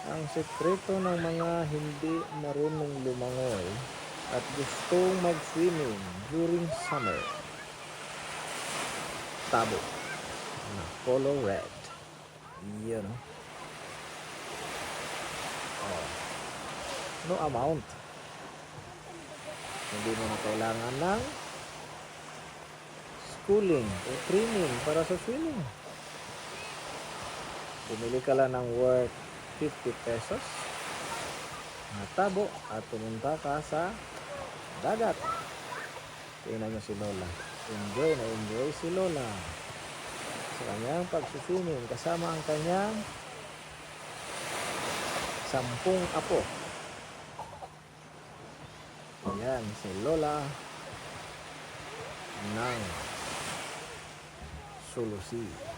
Ang sekreto ng mga hindi marunong lumangoy at gustong mag-swimming during summer. Tabo na color red. Yun, no? Oh. No amount. Hindi mo na kailangan ng schooling o training para sa swimming. Bumili ka lang ng worth 50 pesos na tabo at pumunta ka sa dagat. Tingnan nyo si Lola. Enjoy na enjoy si Lola sa kanyang pagsuswimming kasama ang kanyang 10 apo. Ayan, si Lola ng Sulusi.